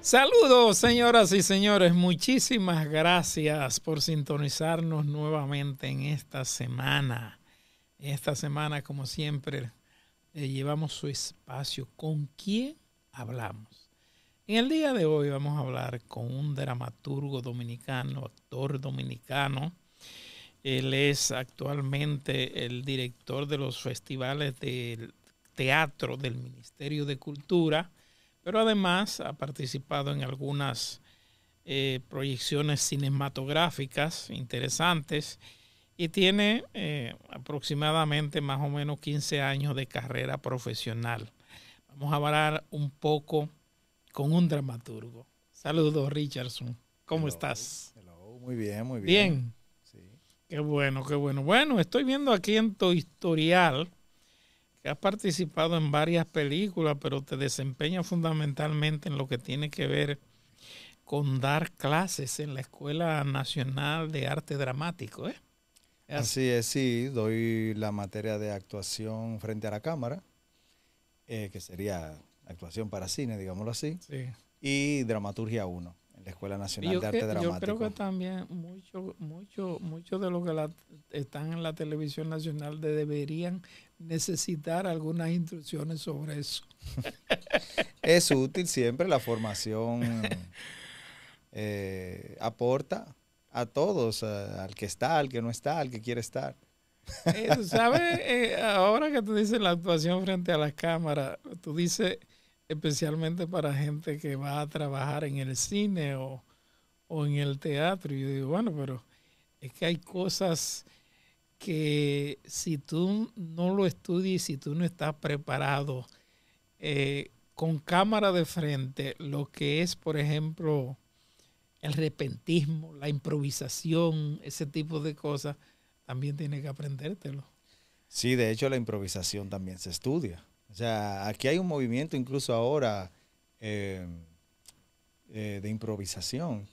Saludos, señoras y señores. Muchísimas gracias por sintonizarnos nuevamente en esta semana. Esta semana, como siempre, llevamos su espacio. ¿Con quién hablamos? En el día de hoy vamos a hablar con un dramaturgo dominicano, actor dominicano. Él es actualmente el director de los festivales del teatro del Ministerio de Cultura, pero además ha participado en algunas proyecciones cinematográficas interesantes y tiene aproximadamente más o menos 15 años de carrera profesional. Vamos a hablar un poco con un dramaturgo. Saludos, Richardson. ¿Cómo estás? Hello, muy bien, muy bien. Bien. Sí. Qué bueno, qué bueno. Bueno, estoy viendo aquí en tu historial que has participado en varias películas, pero te desempeñas fundamentalmente en lo que tiene que ver con dar clases en la Escuela Nacional de Arte Dramático, ¿eh? ¿Es así? Así es, sí, doy la materia de actuación frente a la cámara, que sería actuación para cine, digámoslo así, Sí. y dramaturgia 1 en la Escuela Nacional de Arte Yo creo que Dramático. también mucho de los que están en la televisión nacional deberían necesitar algunas instrucciones sobre eso. Es útil siempre, la formación aporta a todos, al que está, al que no está, al que quiere estar. Tú sabes, ahora que tú dices la actuación frente a la cámara, tú dices especialmente para gente que va a trabajar en el cine o en el teatro. Y yo digo, bueno, pero es que hay cosas que si tú no lo estudias, si tú no estás preparado con cámara de frente, lo que es, por ejemplo, el repentismo, la improvisación, ese tipo de cosas, también tienes que aprendértelo. Sí, de hecho la improvisación también se estudia. O sea, aquí hay un movimiento incluso ahora eh, de improvisación.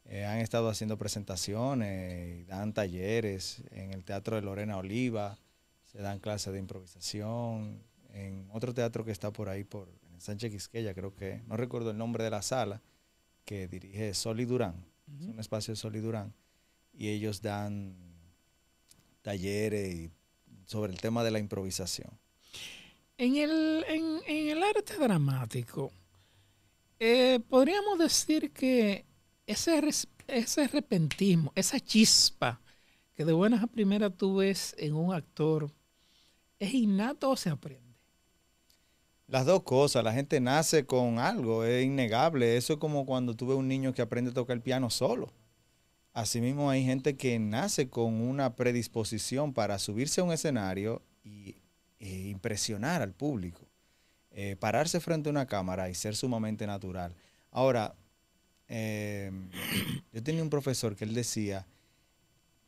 Han estado haciendo presentaciones, dan talleres en el Teatro de Lorena Oliva, se dan clases de improvisación, en otro teatro que está por ahí, en Sánchez Quisqueya, creo que, no recuerdo el nombre de la sala, que dirige Sol y Durán, es Ujú. un espacio de Sol y Durán, y ellos dan talleres sobre el tema de la improvisación. En el arte dramático, podríamos decir que ese repentismo, esa chispa que de buenas a primeras tú ves en un actor, ¿es innato o se aprende? Las dos cosas, la gente nace con algo, es innegable. Eso es como cuando tú ves un niño que aprende a tocar el piano solo. Asimismo, hay gente que nace con una predisposición para subirse a un escenario e impresionar al público. Pararse frente a una cámara y ser sumamente natural. Ahora, eh, yo tenía un profesor que él decía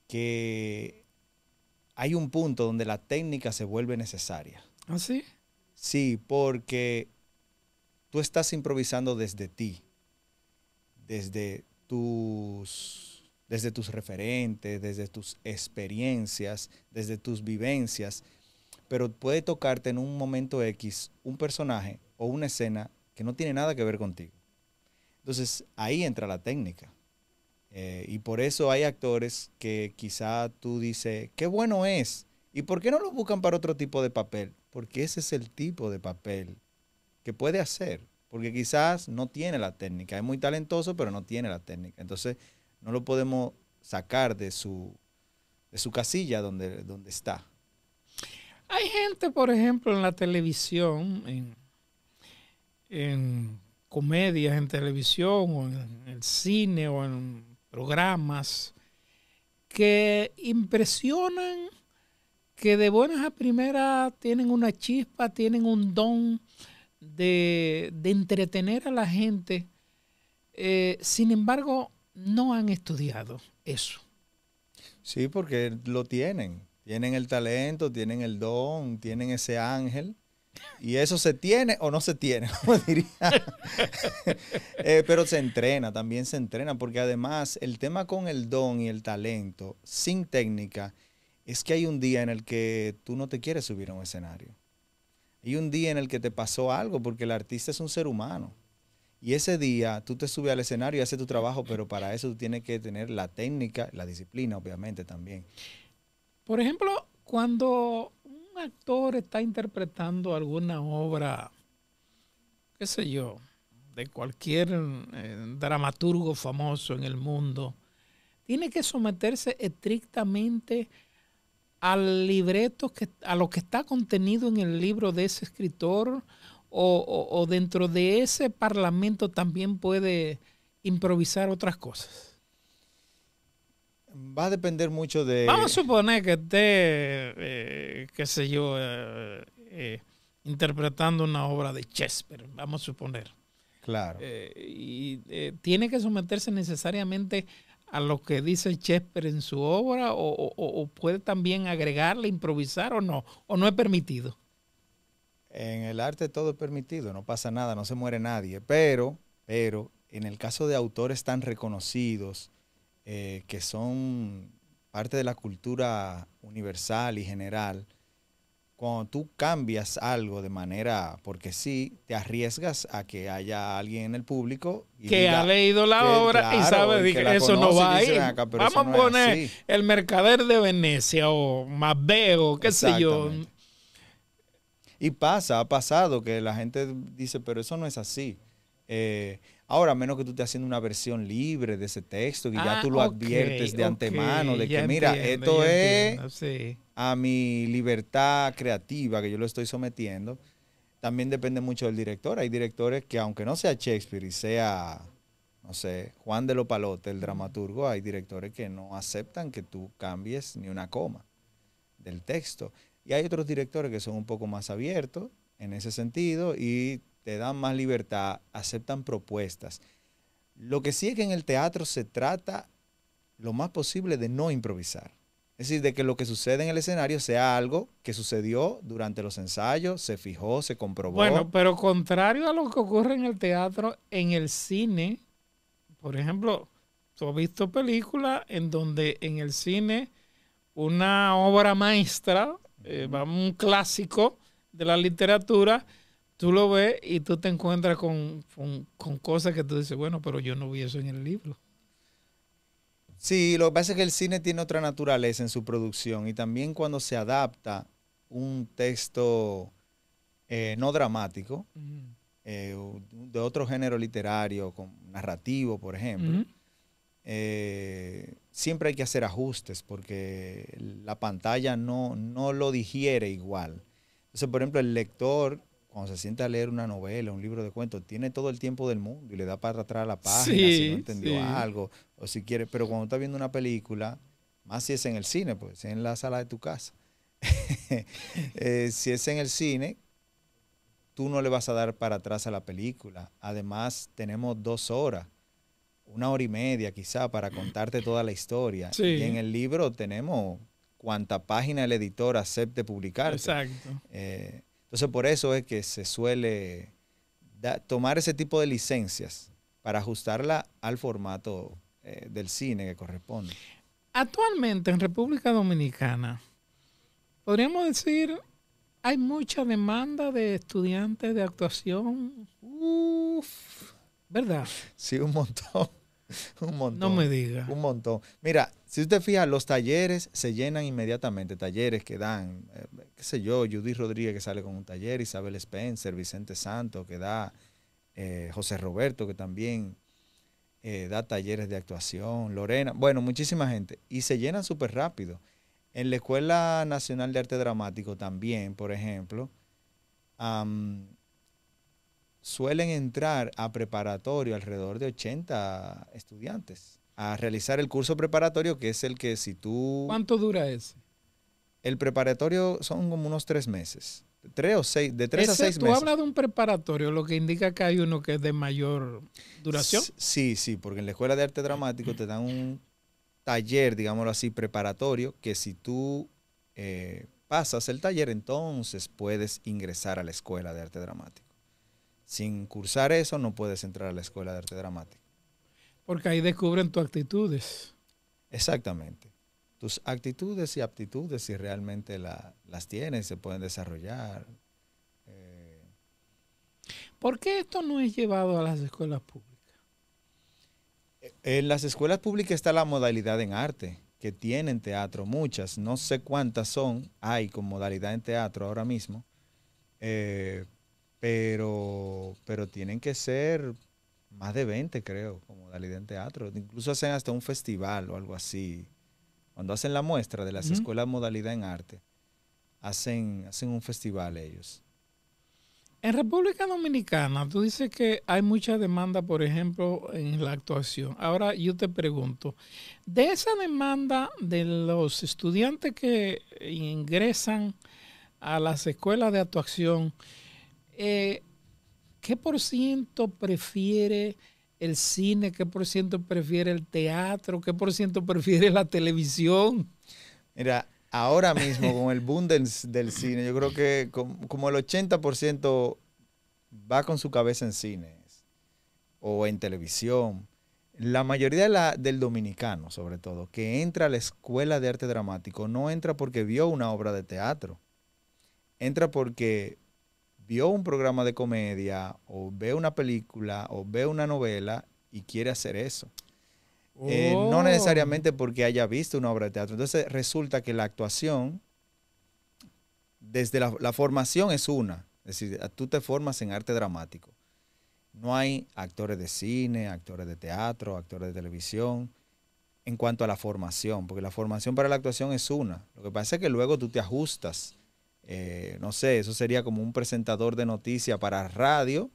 que hay un punto donde la técnica se vuelve necesaria. ¿Así? Sí, porque tú estás improvisando desde ti, desde tus referentes, desde tus experiencias, desde tus vivencias, pero puede tocarte en un momento X un personaje o una escena que no tiene nada que ver contigo. Entonces ahí entra la técnica. Y por eso hay actores que quizá tú dices, qué bueno es. ¿Y por qué no lo buscan para otro tipo de papel? Porque ese es el tipo de papel que puede hacer. Porque quizás no tiene la técnica. Es muy talentoso, pero no tiene la técnica. Entonces no lo podemos sacar de su casilla donde está. Hay gente, por ejemplo, en la televisión, en comedias en televisión o en el cine o en programas que impresionan, que de buenas a primeras tienen una chispa, tienen un don de entretener a la gente. Sin embargo, no han estudiado eso. Sí, porque lo tienen. Tienen el talento, tienen el don, tienen ese ángel. Y eso se tiene o no se tiene, como diría. Pero se entrena, también se entrena, porque además el tema con el don y el talento, sin técnica, es que hay un día en el que tú no te quieres subir a un escenario. Hay un día en el que te pasó algo, porque el artista es un ser humano. Y ese día tú te subes al escenario y haces tu trabajo, pero para eso tú tienes que tener la técnica, la disciplina, obviamente, también. Por ejemplo, cuando un actor está interpretando alguna obra, qué sé yo, de cualquier dramaturgo famoso en el mundo, tiene que someterse estrictamente al libreto, a lo que está contenido en el libro de ese escritor, o dentro de ese parlamento también puede improvisar otras cosas. Va a depender mucho Vamos a de... suponer que esté, qué sé yo, interpretando una obra de Shakespeare, vamos a suponer. Claro. Tiene que someterse necesariamente a lo que dice Shakespeare en su obra, o puede también agregarle, improvisar, o no es permitido. En el arte todo es permitido, no pasa nada, no se muere nadie, pero en el caso de autores tan reconocidos, que son parte de la cultura universal y general, cuando tú cambias algo de manera, porque sí, te arriesgas a que haya alguien en el público y Que ha diga leído la que, obra y claro, sabe y que que la eso no conoce va y dice, ahí. "Ven acá, pero Vamos eso a no es poner así". el Mercader de Venecia o Macbeth, qué sé yo. Exactamente. Y pasa, ha pasado que la gente dice, pero eso no es así. Ahora, a menos que tú estés haciendo una versión libre de ese texto, que ya tú lo Ok, adviertes de antemano, de que ya mira, entiendo, esto ya es entiendo, sí. a mi libertad creativa que yo lo estoy sometiendo. También depende mucho del director. Hay directores que, aunque no sea Shakespeare y sea, no sé, Juan de Lopalote, el dramaturgo, hay directores que no aceptan que tú cambies ni una coma del texto. Y hay otros directores que son un poco más abiertos en ese sentido y te dan más libertad, aceptan propuestas. Lo que sí es que en el teatro se trata lo más posible de no improvisar. Es decir, de que lo que sucede en el escenario sea algo que sucedió durante los ensayos, se fijó, se comprobó. Bueno, pero contrario a lo que ocurre en el teatro, en el cine, por ejemplo, tú has visto películas en donde en el cine una obra maestra, un clásico de la literatura, tú lo ves y tú te encuentras con cosas que tú dices, bueno, pero yo no vi eso en el libro. Sí, lo que pasa es que el cine tiene otra naturaleza en su producción y también cuando se adapta un texto no dramático, Ujú. de otro género literario, con narrativo, por ejemplo, Ujú. siempre hay que hacer ajustes porque la pantalla no lo digiere igual. Entonces, por ejemplo, el lector, cuando se sienta a leer una novela, un libro de cuentos, tiene todo el tiempo del mundo y le da para atrás a la página si no Sí, entendió sí. algo o si quiere. Pero cuando está viendo una película, más si es en el cine, pues si es en la sala de tu casa, si es en el cine, tú no le vas a dar para atrás a la película. Además, tenemos 2 horas, 1 hora y media quizá para contarte toda la historia. Y en Sí, el libro tenemos cuanta página el editor acepte publicarte. exacto. Entonces, por eso es que se suele tomar ese tipo de licencias para ajustarla al formato del cine que corresponde. Actualmente en República Dominicana, podríamos decir, hay mucha demanda de estudiantes de actuación. Uf, ¿Verdad? sí, un montón. Un No me montón, diga. un montón. Mira, si usted fija, los talleres se llenan inmediatamente. Talleres que dan, qué sé yo, Judy Rodríguez que sale con un taller, Isabel Spencer, Vicente Santo que da, José Roberto que también da talleres de actuación, Lorena, bueno, muchísima gente. Y se llenan súper rápido. En la Escuela Nacional de Arte Dramático también, por ejemplo, am, suelen entrar a preparatorio alrededor de 80 estudiantes a realizar el curso preparatorio, que es el que si tú... ¿Cuánto dura ese? El preparatorio son como unos 3 meses, 3 o 6, de 3 a 6 Tú meses. hablas de un preparatorio, lo que indica que hay uno que es de mayor duración. Sí, sí, porque en la Escuela de Arte Dramático te dan un taller, digámoslo así, preparatorio, que si tú pasas el taller, entonces puedes ingresar a la Escuela de Arte Dramático. Sin cursar eso, no puedes entrar a la Escuela de Arte Dramático. Porque ahí descubren tus actitudes. Exactamente. Tus actitudes y aptitudes, si realmente las tienes, se pueden desarrollar. ¿Por qué esto no es llevado a las escuelas públicas? En las escuelas públicas está la modalidad en arte, que tienen teatro, muchas, no sé cuántas hay con modalidad en teatro ahora mismo, eh, pero tienen que ser más de 20, creo, con modalidad en teatro. Incluso hacen hasta un festival o algo así. Cuando hacen la muestra de las escuelas modalidad en arte, hacen un festival ellos. En República Dominicana, tú dices que hay mucha demanda, por ejemplo, en la actuación. Ahora yo te pregunto, de esa demanda de los estudiantes que ingresan a las escuelas de actuación, ¿qué por ciento prefiere el cine? ¿Qué por ciento prefiere el teatro? ¿Qué por ciento prefiere la televisión? Mira, ahora mismo con el boom del cine, yo creo que como el 80% va con su cabeza en cines o en televisión. La mayoría del dominicano, sobre todo, que entra a la escuela de arte dramático, no entra porque vio una obra de teatro. Entra porque vio un programa de comedia o ve una película o ve una novela y quiere hacer eso. No Oh. necesariamente porque haya visto una obra de teatro. Entonces resulta que la actuación, desde la formación es una. Es decir, tú te formas en arte dramático. No hay actores de cine, actores de teatro, actores de televisión, en cuanto a la formación, porque la formación para la actuación es una. Lo que pasa es que luego tú te ajustas. No sé, eso sería como un presentador de noticias para radio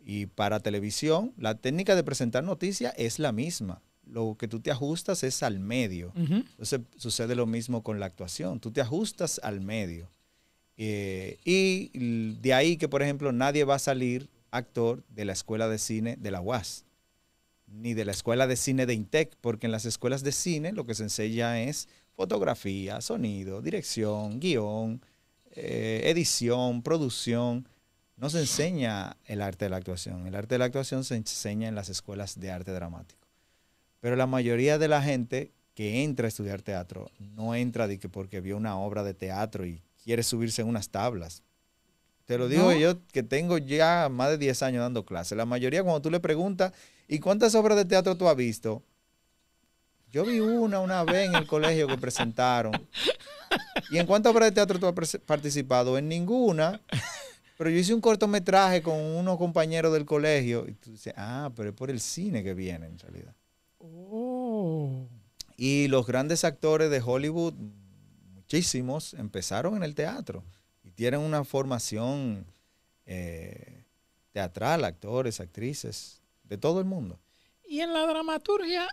y para televisión. La técnica de presentar noticias es la misma. Lo que tú te ajustas es al medio. Uh-huh. Entonces sucede lo mismo con la actuación. Tú te ajustas al medio. Y de ahí que, por ejemplo, nadie va a salir actor de la escuela de cine de la UAS, ni de la escuela de cine de INTEC, porque en las escuelas de cine lo que se enseña es fotografía, sonido, dirección, guión, edición, producción. No se enseña el arte de la actuación. El arte de la actuación se enseña en las escuelas de arte dramático. Pero la mayoría de la gente que entra a estudiar teatro no entra de que porque vio una obra de teatro y quiere subirse en unas tablas. Te lo digo ¿No? yo que tengo ya más de 10 años dando clases. La mayoría cuando tú le preguntas, ¿y cuántas obras de teatro tú has visto? Yo vi una vez en el colegio que presentaron. ¿Y en cuántas obras de teatro tú has participado? En ninguna. Pero yo hice un cortometraje con unos compañeros del colegio. Y tú dices, pero es por el cine que viene en realidad. Oh. Y los grandes actores de Hollywood, muchísimos, empezaron en el teatro. Y tienen una formación teatral, actores, actrices, de todo el mundo. Y en la dramaturgia,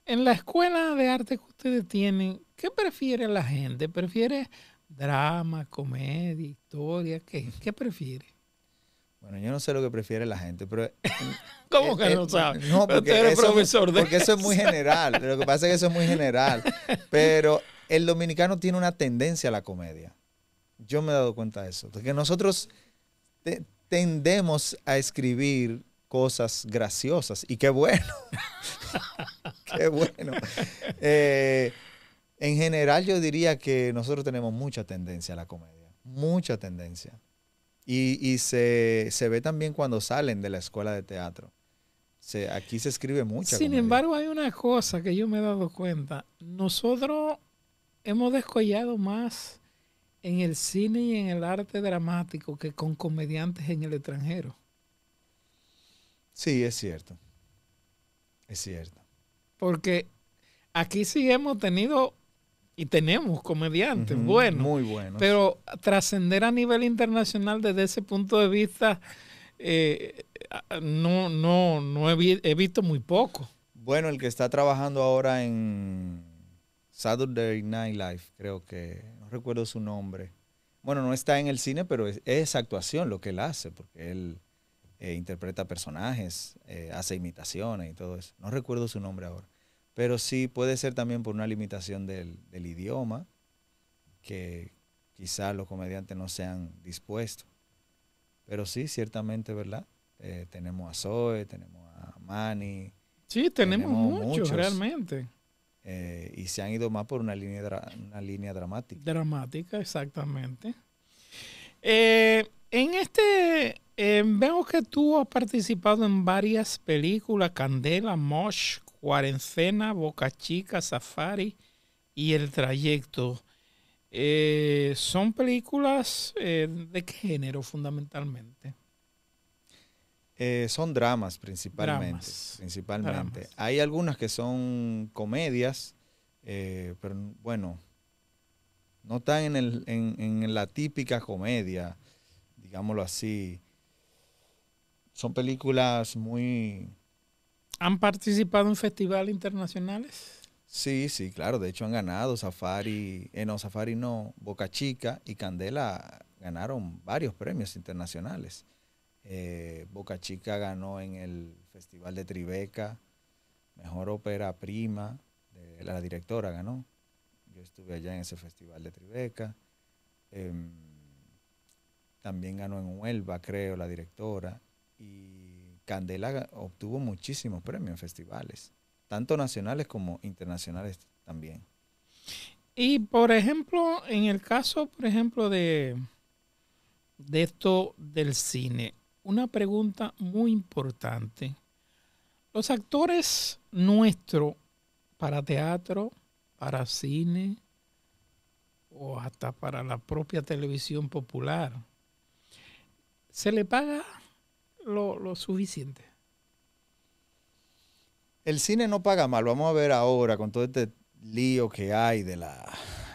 en la escuela de arte que ustedes tienen, ¿qué prefiere la gente? ¿Prefiere drama, comedia, historia? ¿Qué prefiere? Bueno, yo no sé lo que prefiere la gente, pero... ¿Cómo que no sabe? No, Pero usted eres profesor de porque eso es muy eso. general. Lo que pasa es que eso es muy general. Pero el dominicano tiene una tendencia a la comedia. Yo me he dado cuenta de eso. De que nosotros tendemos a escribir cosas graciosas. Y qué bueno. Qué bueno. En general yo diría que nosotros tenemos mucha tendencia a la comedia. Mucha tendencia. Y se ve también cuando salen de la escuela de teatro. Aquí se escribe mucha Sin comedia. embargo, hay una cosa que yo me he dado cuenta. Nosotros hemos descollado más en el cine y en el arte dramático que con comediantes en el extranjero. Sí, es cierto. Es cierto. Porque aquí sí hemos tenido y tenemos comediantes buenos, muy buenos. pero trascender a nivel internacional desde ese punto de vista no he visto muy poco. Bueno, el que está trabajando ahora en Saturday Night Live, creo que, no recuerdo su nombre. Bueno, no está en el cine, pero es actuación lo que él hace, porque él interpreta personajes, hace imitaciones y todo eso. No recuerdo su nombre ahora. Pero sí puede ser también por una limitación del idioma, que quizás los comediantes no sean dispuestos. Pero sí, ciertamente, ¿verdad? Tenemos a Zoe, tenemos a Manny. Sí, tenemos muchos realmente. Y se han ido más por una línea dramática. Dramática, exactamente. En Veo que tú has participado en varias películas, Candela, Mosh, Cuarentena, Boca Chica, Safari y El Trayecto. ¿Son películas de qué género fundamentalmente? Son dramas principalmente. Dramas. Hay algunas que son comedias, pero bueno, no están en la típica comedia, digámoslo así. Son películas muy... ¿Han participado en festivales internacionales? Sí, sí, claro. De hecho han ganado Safari no, Boca Chica y Candela ganaron varios premios internacionales. Boca Chica ganó en el Festival de Tribeca, Mejor Ópera Prima, la directora ganó. Yo estuve allá en ese Festival de Tribeca. También ganó en Huelva, creo, la directora. Y Candela obtuvo muchísimos premios en festivales, tanto nacionales como internacionales también. Y por ejemplo, en el caso, por ejemplo, de esto del cine, una pregunta muy importante. Los actores nuestros para teatro, para cine o hasta para la propia televisión popular, ¿se le paga lo suficiente? El cine no paga mal. Vamos a ver ahora con todo este lío que hay de la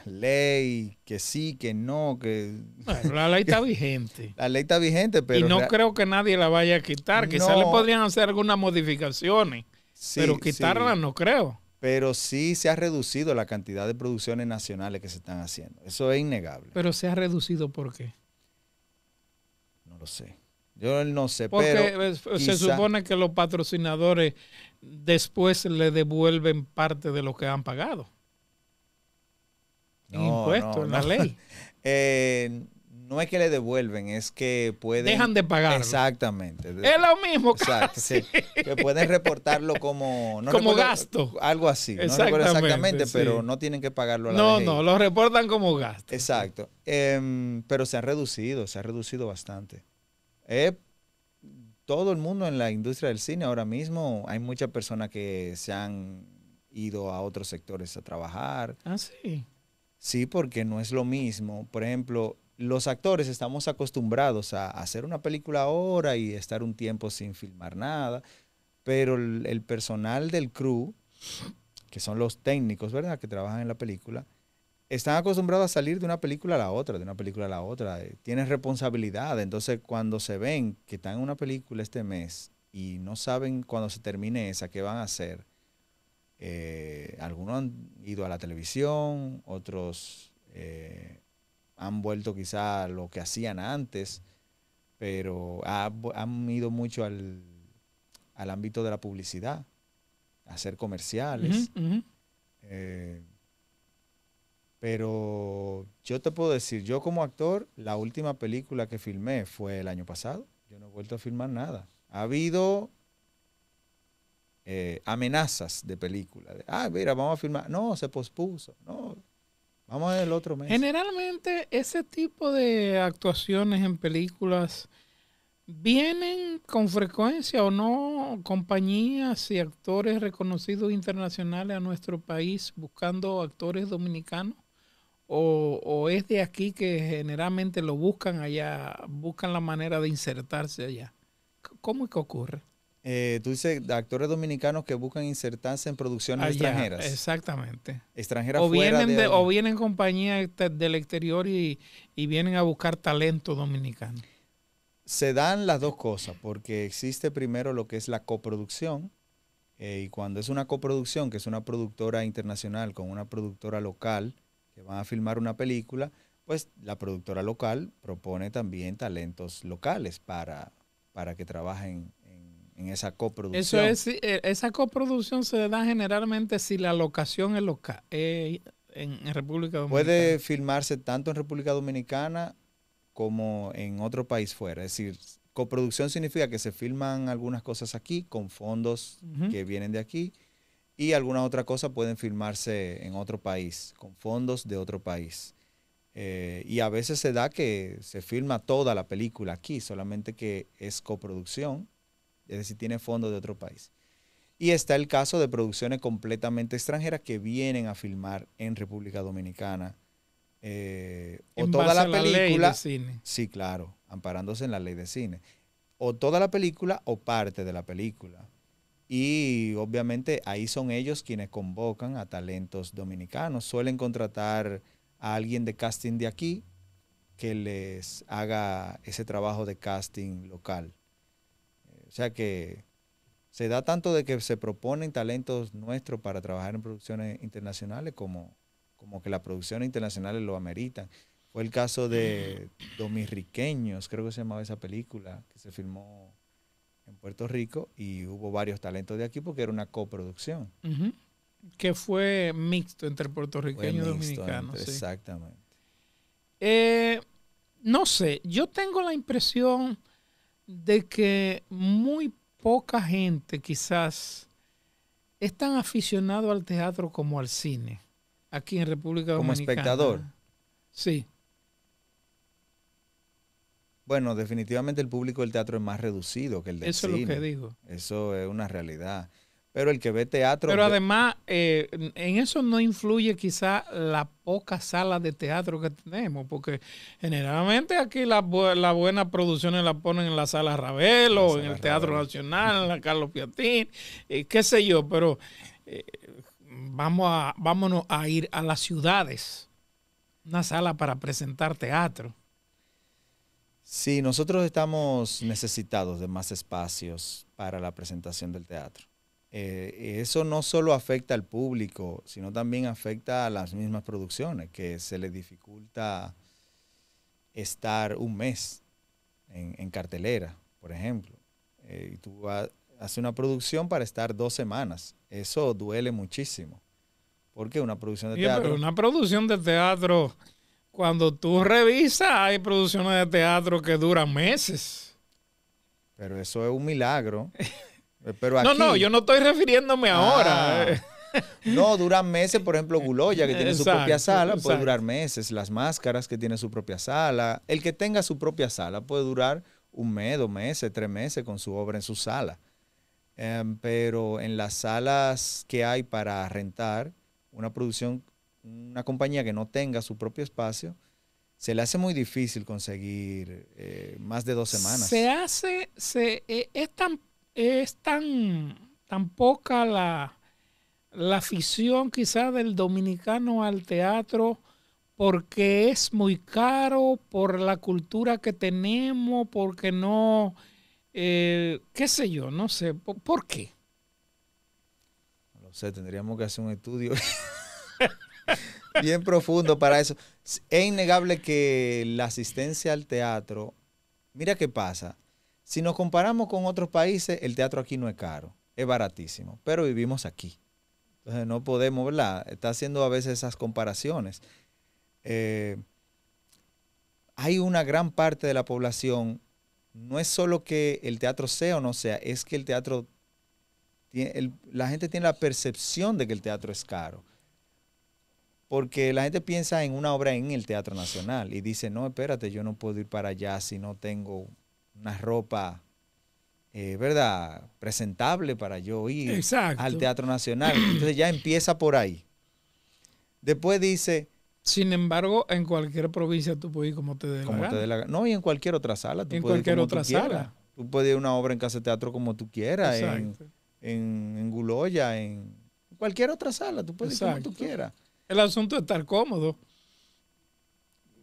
ley, que sí, que no, que... Bueno, la ley está vigente. La ley está vigente, pero... Y no creo que nadie la vaya a quitar. Quizás le No, podrían hacer algunas modificaciones, pero sí, quitarla sí, no creo. pero sí se ha reducido la cantidad de producciones nacionales que se están haciendo. Eso es innegable. Pero se ha reducido, ¿por qué? No lo sé. Yo no sé, Porque pero se supone que los patrocinadores después le devuelven parte de lo que han pagado en impuestos, en la ley. No es que le devuelven, es que pueden... Dejan de pagarlo. Exactamente. Es lo mismo, exacto, sí. Que pueden reportarlo como... No como recuerdo, gasto. Algo así. No recuerdo exactamente, sí. pero no tienen que pagarlo a la No, DGI. no, lo reportan como gasto. Exacto. Pero se ha reducido bastante. Todo el mundo en la industria del cine ahora mismo, hay muchas personas que se han ido a otros sectores a trabajar. Ah, sí. Sí, porque no es lo mismo. Por ejemplo, los actores estamos acostumbrados a hacer una película ahora y estar un tiempo sin filmar nada, pero el personal del crew, que son los técnicos, ¿verdad?, que trabajan en la película, están acostumbrados a salir de una película a la otra, de una película a la otra. Tienen responsabilidad. Entonces, cuando se ven que están en una película este mes y no saben cuando se termine esa qué van a hacer, algunos han ido a la televisión, otros han vuelto quizá a lo que hacían antes, pero han ido mucho al ámbito de la publicidad, a hacer comerciales. Pero yo te puedo decir, yo como actor, la última película que filmé fue el año pasado. Yo no he vuelto a filmar nada. Ha habido amenazas de película. Mira, vamos a filmar. No, se pospuso. No, vamos a ver el otro mes. Generalmente ese tipo de actuaciones en películas vienen con frecuencia o no compañías y actores reconocidos internacionales a nuestro país buscando actores dominicanos. O es de aquí que generalmente lo buscan allá, buscan la manera de insertarse allá. ¿Cómo es que ocurre? Tú dices actores dominicanos que buscan insertarse en producciones allá, extranjeras. Exactamente. Extranjeras O fuera vienen, o vienen compañías del exterior y vienen a buscar talento dominicano. Se dan las dos cosas, porque existe primero lo que es la coproducción, y cuando es una coproducción, que es una productora internacional con una productora local, que van a filmar una película, pues la productora local propone también talentos locales para que trabajen en esa coproducción. Eso es, esa coproducción se da generalmente si la locación es local, en República Dominicana. Puede filmarse tanto en República Dominicana como en otro país fuera. Es decir, coproducción significa que se filman algunas cosas aquí con fondos que vienen de aquí, y alguna otra cosa pueden filmarse en otro país, con fondos de otro país. Y a veces se da que se filma toda la película aquí, solamente que es coproducción, es decir, tiene fondos de otro país. Y está el caso de producciones completamente extranjeras que vienen a filmar en República Dominicana. O En toda base a la la ley película, de cine. sí, claro, amparándose en la ley de cine. O toda la película o parte de la película. Y obviamente ahí son ellos quienes convocan a talentos dominicanos. Suelen contratar a alguien de casting de aquí que les haga ese trabajo de casting local. O sea que se da tanto de que se proponen talentos nuestros para trabajar en producciones internacionales como que las producciones internacionales lo ameritan. Fue el caso de Dominriqueños, creo que se llamaba esa película, que se filmó en Puerto Rico y hubo varios talentos de aquí porque era una coproducción. Uh-huh. Que fue mixto entre Fue puertorriqueños y mixto dominicanos. Sí. exactamente. No sé, yo tengo la impresión de que muy poca gente quizás es tan aficionado al teatro como al cine aquí en República Como Dominicana. espectador. Sí. Bueno, definitivamente el público del teatro es más reducido que el del Eso cine. es lo que digo. Eso es una realidad. Pero el que ve teatro... Pero además, en eso no influye quizá la poca sala de teatro que tenemos, porque generalmente aquí las buenas producciones las ponen en la sala Ravel o en el Teatro Nacional, en la Carlos Piatín, qué sé yo, pero vámonos a ir a las ciudades, una sala para presentar teatro. Sí, nosotros estamos necesitados de más espacios para la presentación del teatro. Eso no solo afecta al público, sino también afecta a las mismas producciones, que se les dificulta estar un mes en cartelera, por ejemplo. Y tú haces una producción para estar 2 semanas. Eso duele muchísimo. Porque una producción de teatro... Pero una producción de teatro, cuando tú revisas, hay producciones de teatro que duran meses. Pero eso es un milagro. Pero aquí, no, yo no estoy refiriéndome ahora. No, duran meses, por ejemplo, Guloya, que tiene su propia sala, puede durar exacto. meses. Las máscaras, que tiene su propia sala. El que tenga su propia sala puede durar 1 mes, 2 meses, 3 meses con su obra en su sala. Pero en las salas que hay para rentar, una producción, una compañía que no tenga su propio espacio, se le hace muy difícil conseguir más de 2 semanas. Es tan poca la afición quizás del dominicano al teatro porque es muy caro, por la cultura que tenemos, porque no, qué sé yo, no sé, ¿por qué? No lo sé, tendríamos que hacer un estudio bien profundo para eso. Es innegable que la asistencia al teatro, mira qué pasa, si nos comparamos con otros países, el teatro aquí no es caro, es baratísimo, pero vivimos aquí. Entonces no podemos, ¿verdad? Está haciendo a veces esas comparaciones. Hay una gran parte de la población, no es solo que el teatro sea o no sea, es que el teatro, la gente tiene la percepción de que el teatro es caro. Porque la gente piensa en una obra en el Teatro Nacional y dice, no, espérate, yo no puedo ir para allá si no tengo una ropa, ¿verdad?, presentable para yo ir Exacto. al Teatro Nacional. Entonces ya empieza por ahí. Después dice... Sin embargo, en cualquier provincia tú puedes ir como te dé la gana. No, y en cualquier otra sala. Tú en puedes cualquier ir como otra tú quieras. sala. Tú puedes ir a una obra en casa de teatro como tú quieras, en Guloya, en cualquier otra sala. Tú puedes ir como tú quieras. El asunto es estar cómodo.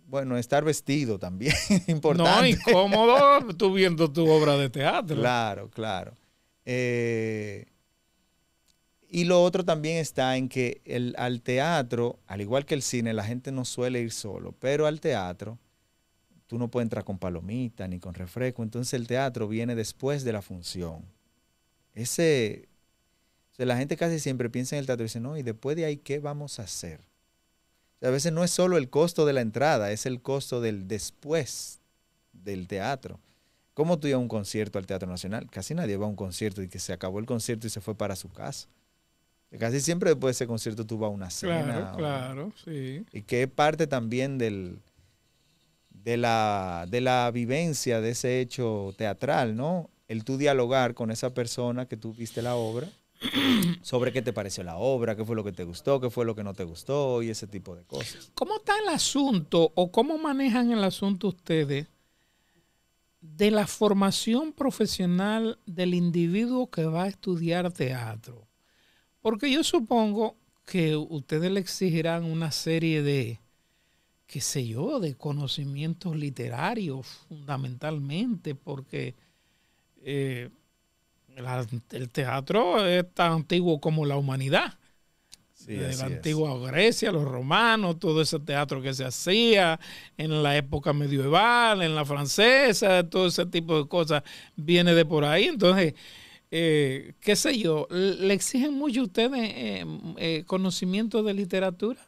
Bueno, estar vestido también, importante. No, incómodo tú viendo tu obra de teatro. Claro, claro. Y lo otro también está en que al teatro, al igual que el cine, la gente no suele ir solo, pero al teatro tú no puedes entrar con palomita ni con refresco, entonces el teatro viene después de la función. O sea, la gente casi siempre piensa en el teatro y dice, no, ¿y después de ahí qué vamos a hacer? O sea, a veces no es solo el costo de la entrada, es el costo del después del teatro. ¿Cómo tú ibas a un concierto al Teatro Nacional? Casi nadie va a un concierto y que se acabó el concierto y se fue para su casa. Casi siempre después de ese concierto tú vas a una cena. Claro, sí. Y que es parte también de la vivencia de ese hecho teatral, ¿no? El tú dialogar con esa persona que tú viste la obra, sobre qué te pareció la obra, qué fue lo que te gustó, qué fue lo que no te gustó y ese tipo de cosas. ¿Cómo está el asunto o cómo manejan el asunto ustedes de la formación profesional del individuo que va a estudiar teatro? Porque yo supongo que ustedes le exigirán una serie de, qué sé yo, de conocimientos literarios fundamentalmente, porque el teatro es tan antiguo como la humanidad. Sí, De así la es. antigua Grecia, los romanos, todo ese teatro que se hacía en la época medieval, en la francesa, todo ese tipo de cosas viene de por ahí. Entonces, qué sé yo, ¿le exigen mucho a ustedes conocimiento de literatura?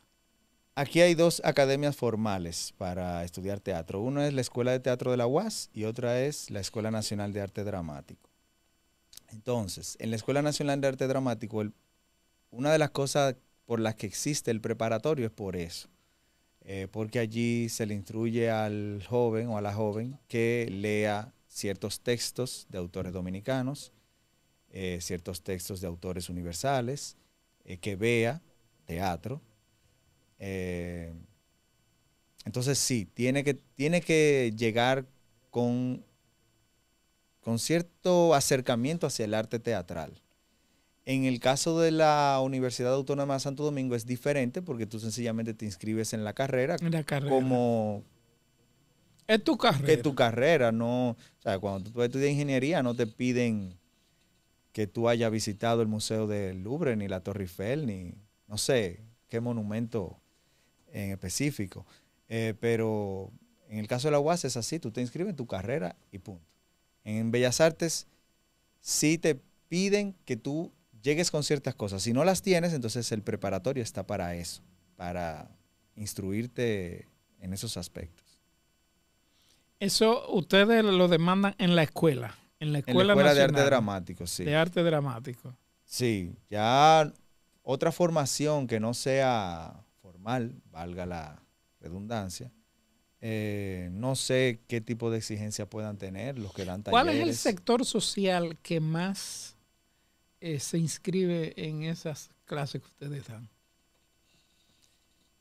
Aquí hay dos academias formales para estudiar teatro. Una es la Escuela de Teatro de la UAS y otra es la Escuela Nacional de Arte Dramático. Entonces, en la Escuela Nacional de Arte Dramático, una de las cosas por las que existe el preparatorio es por eso. Porque allí se le instruye al joven o a la joven que lea ciertos textos de autores dominicanos, ciertos textos de autores universales, que vea teatro. Entonces sí, tiene que llegar con cierto acercamiento hacia el arte teatral. En el caso de la Universidad Autónoma de Santo Domingo es diferente porque tú sencillamente te inscribes en la carrera, En la carrera. como Es tu carrera. que tu carrera, no, o sea, cuando tú estudias ingeniería no te piden que tú hayas visitado el Museo del Louvre, ni la Torre Eiffel, ni no sé qué monumento en específico. Pero en el caso de la UAS es así, tú te inscribes en tu carrera y punto. En Bellas Artes sí te piden que tú llegues con ciertas cosas. Si no las tienes, entonces el preparatorio está para eso, para instruirte en esos aspectos. Eso ustedes lo demandan en la escuela. En la En la Escuela Escuela de Nacional Arte Dramático, sí. de Arte Dramático. Sí, ya otra formación que no sea formal, valga la redundancia, no sé qué tipo de exigencia puedan tener los que dan talleres. ¿Cuál es el sector social que más se inscribe en esas clases que ustedes dan?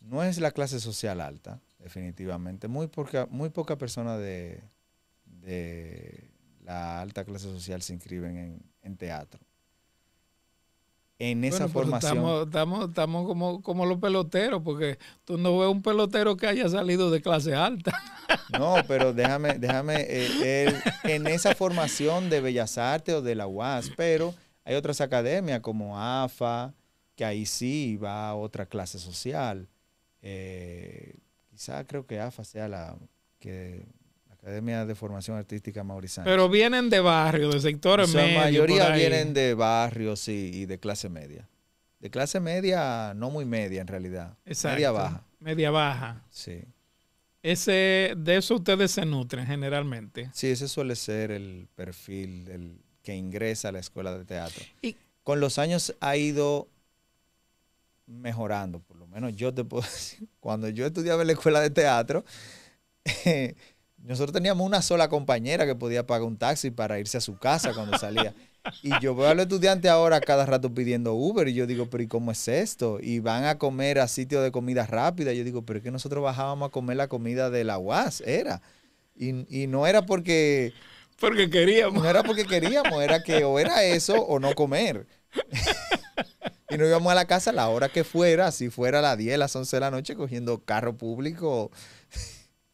No es la clase social alta, definitivamente. Muy poca persona de la alta clase social se inscriben en teatro. En esa formación. Estamos como los peloteros, porque tú no ves un pelotero que haya salido de clase alta. No, pero déjame en esa formación de Bellas Artes o de la UAS, pero hay otras academias como AFA, que ahí sí va a otra clase social. Quizá creo que AFA sea la Academia de Formación Artística Mauri Sánchez. Pero vienen de barrio, de sectores medios. La mayoría vienen de barrios y de clase media. De clase media, no muy media en realidad. Exacto, media baja. Media baja. Sí. De eso ustedes se nutren generalmente. Sí, ese suele ser el perfil del que ingresa a la escuela de teatro. Y con los años ha ido mejorando, por lo menos yo te puedo decir. Cuando yo estudiaba en la escuela de teatro, nosotros teníamos una sola compañera que podía pagar un taxi para irse a su casa cuando salía. Y yo veo a los estudiantes ahora cada rato pidiendo Uber y yo digo, pero ¿y cómo es esto? Y van a comer a sitios de comida rápida. Y yo digo, pero es que nosotros bajábamos a comer la comida de la UAS, era. Y no era porque queríamos. No era porque queríamos, era que o era eso o no comer. Y nos íbamos a la casa a la hora que fuera, si fuera a las 10, a las 11 de la noche, cogiendo carro público,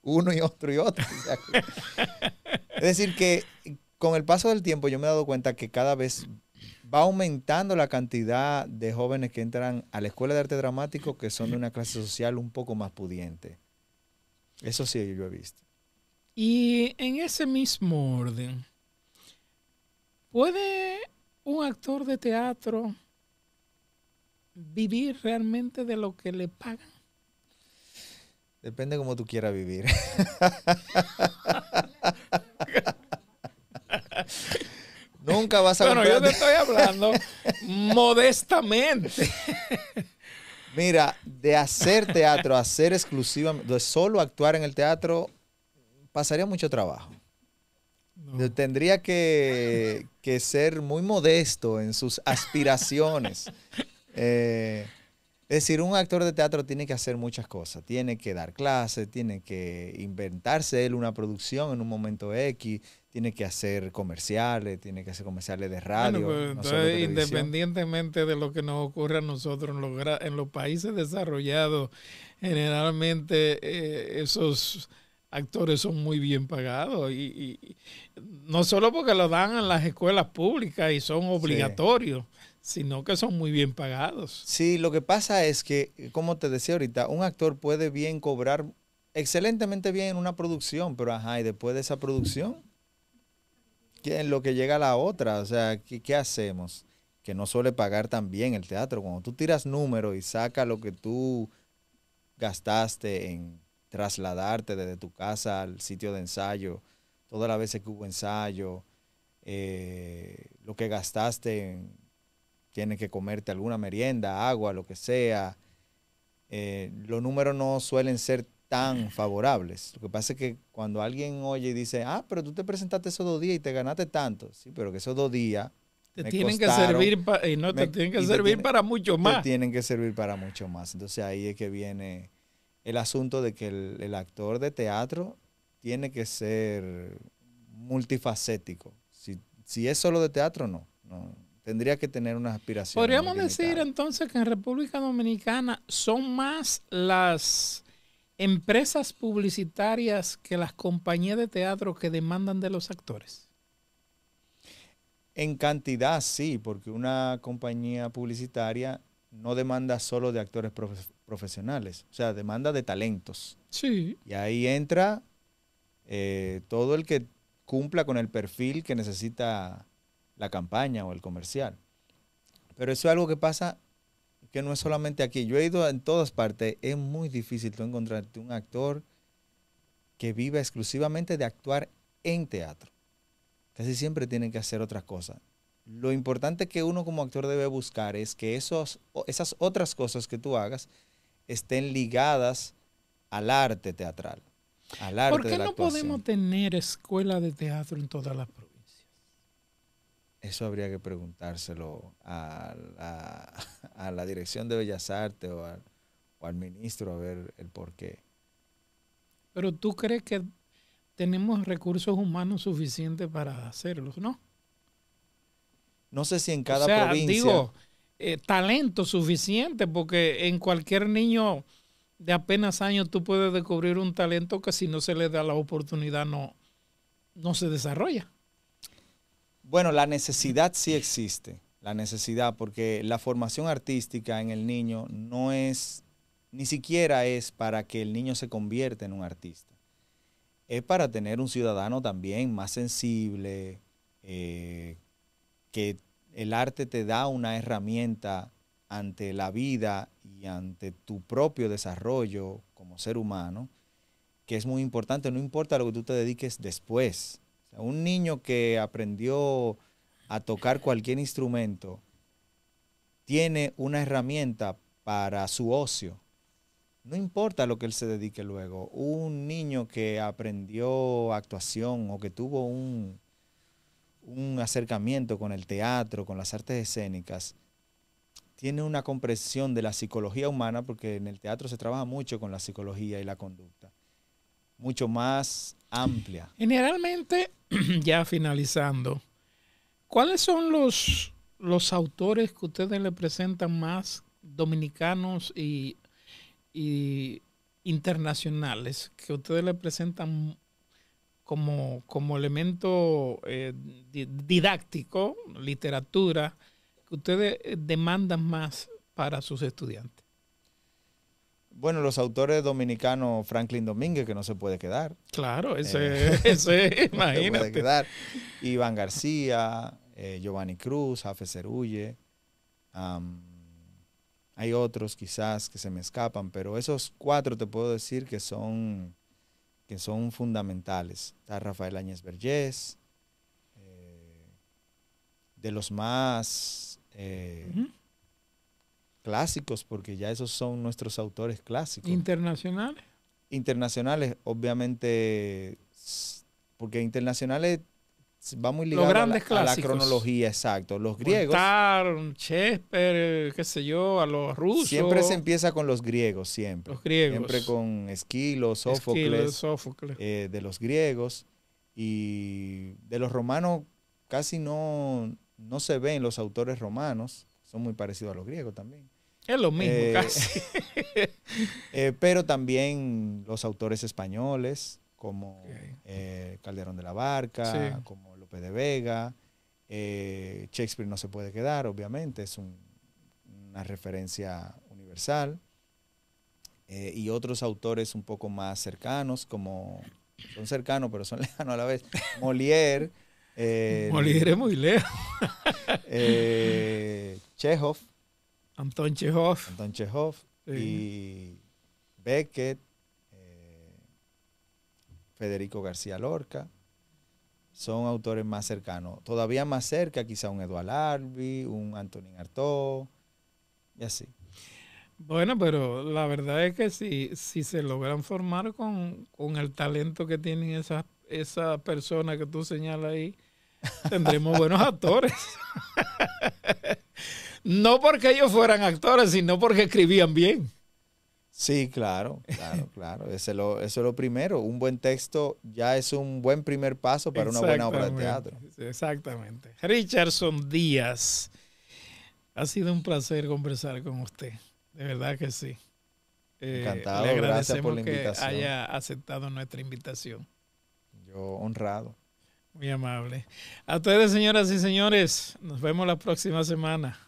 uno y otro y otro. O sea, es decir, que con el paso del tiempo yo me he dado cuenta que cada vez va aumentando la cantidad de jóvenes que entran a la Escuela de Arte Dramático que son de una clase social un poco más pudiente. Eso sí yo he visto. Y en ese mismo orden, ¿puede un actor de teatro vivir realmente de lo que le pagan? Depende cómo tú quieras vivir. Nunca vas a Bueno, yo te estoy hablando Modestamente. Mira, de hacer teatro, hacer exclusivamente, de solo actuar en el teatro, pasaría mucho trabajo. No. Tendría que ser muy modesto en sus aspiraciones. Es decir, un actor de teatro tiene que hacer muchas cosas. Tiene que dar clases, tiene que inventarse él una producción en un momento X, tiene que hacer comerciales de Bueno, radio, pues no solo entonces, televisión. independientemente de lo que nos ocurra a nosotros en los países desarrollados, generalmente esos actores son muy bien pagados y no solo porque lo dan en las escuelas públicas y son Sí. obligatorios, sino que son muy bien pagados. Sí, lo que pasa es que, como te decía ahorita, un actor puede bien cobrar excelentemente bien en una producción, pero ajá, y después de esa producción, ¿qué es lo que llega a la otra? O sea, ¿qué hacemos? Que no suele pagar tan bien el teatro. Cuando tú tiras números y sacas lo que tú gastaste en trasladarte desde tu casa al sitio de ensayo, todas las veces que hubo ensayo, lo que gastaste en, tienes que comerte alguna merienda, agua, lo que sea, los números no suelen ser tan favorables. Lo que pasa es que cuando alguien oye y dice, ah, pero tú te presentaste esos 2 días y te ganaste tanto, sí, pero que esos 2 días Te me tienen que costaron servir y no te tienen que y te, servir para mucho te más. tienen que servir para mucho más. Entonces ahí es que viene el asunto de que el actor de teatro tiene que ser multifacético. Si es solo de teatro, no. Tendría que tener unas aspiraciones muy Podríamos decir limitadas. entonces que en República Dominicana son más las empresas publicitarias que las compañías de teatro que demandan de los actores. En cantidad sí, porque una compañía publicitaria no demanda solo de actores profesionales, o sea, demanda de talentos. Sí. Y ahí entra todo el que cumpla con el perfil que necesita la campaña o el comercial. Pero eso es algo que pasa que no es solamente aquí. Yo he ido en todas partes. Es muy difícil tú encontrarte un actor que viva exclusivamente de actuar en teatro. Casi siempre tienen que hacer otras cosas. Lo importante que uno como actor debe buscar es que esas otras cosas que tú hagas estén ligadas al arte teatral, al ¿Por arte de qué la no podemos actuación. tener escuela de teatro en todas las provincias? Eso habría que preguntárselo a la Dirección de Bellas Artes o al ministro a ver el por qué. Pero tú crees que tenemos recursos humanos suficientes para hacerlos, ¿no? No sé si en O cada sea, provincia, digo, talento suficiente, porque en cualquier niño de apenas años tú puedes descubrir un talento que si no se le da la oportunidad no se desarrolla. bueno, la necesidad sí existe, la necesidad, porque la formación artística en el niño no es, ni siquiera es para que el niño se convierta en un artista. Es para tener un ciudadano también más sensible, que el arte te da una herramienta ante la vida y ante tu propio desarrollo como ser humano, que es muy importante, no importa lo que tú te dediques después. O sea, un niño que aprendió a tocar cualquier instrumento tiene una herramienta para su ocio. No importa lo que él se dedique luego. Un niño que aprendió actuación o que tuvo un acercamiento con el teatro, con las artes escénicas, tiene una comprensión de la psicología humana, porque en el teatro se trabaja mucho con la psicología y la conducta, mucho más amplia. Generalmente, ya finalizando, ¿cuáles son los autores que ustedes le presentan más dominicanos y internacionales que ustedes le presentan como elemento didáctico, literatura, que ustedes demandan más para sus estudiantes? Bueno, los autores dominicanos, Franklin Domínguez, que no se puede quedar, Claro, eh, ese, no se puede imagínate. quedar. Iván García, Giovanni Cruz, Jafe Cerulle, um, hay otros quizás que se me escapan, pero esos 4 te puedo decir que son fundamentales. Está Rafael Áñez Vergés, de los más clásicos, porque ya esos son nuestros autores clásicos. Internacionales. Internacionales, obviamente, porque internacionales va muy ligado grandes a la clásicos. cronología, exacto. Los griegos. Voltaire, Shakespeare, qué sé yo, a los rusos. Siempre se empieza con los griegos, siempre. Los griegos. Siempre con Esquilo, Sófocles. De los griegos. Y de los romanos casi no se ven los autores romanos. Son muy parecidos a los griegos también. Es lo mismo, casi. Pero también los autores españoles, como Calderón de la Barca, sí, como Lope de Vega. Shakespeare no se puede quedar, obviamente, es una referencia universal. Y otros autores un poco más cercanos, como son cercanos pero son lejanos a la vez. Molière. Molière es muy lejos. Chekhov. Anton Chekhov. Sí. Y Beckett. Federico García Lorca. Son autores más cercanos. Todavía más cerca, quizá un Edouard Harvey, un Antonin Artaud, y así. Bueno, pero la verdad es que si se logran formar con el talento que tienen esa persona que tú señalas ahí, tendremos buenos actores. No porque ellos fueran actores, sino porque escribían bien. Sí, claro. Eso es lo primero. Un buen texto ya es un buen primer paso para una buena obra de teatro. Exactamente. Richardson Díaz, ha sido un placer conversar con usted. De verdad que sí. Encantado, le gracias por agradecemos la invitación. que haya aceptado nuestra invitación. Yo honrado. Muy amable. A ustedes, señoras y señores, nos vemos la próxima semana.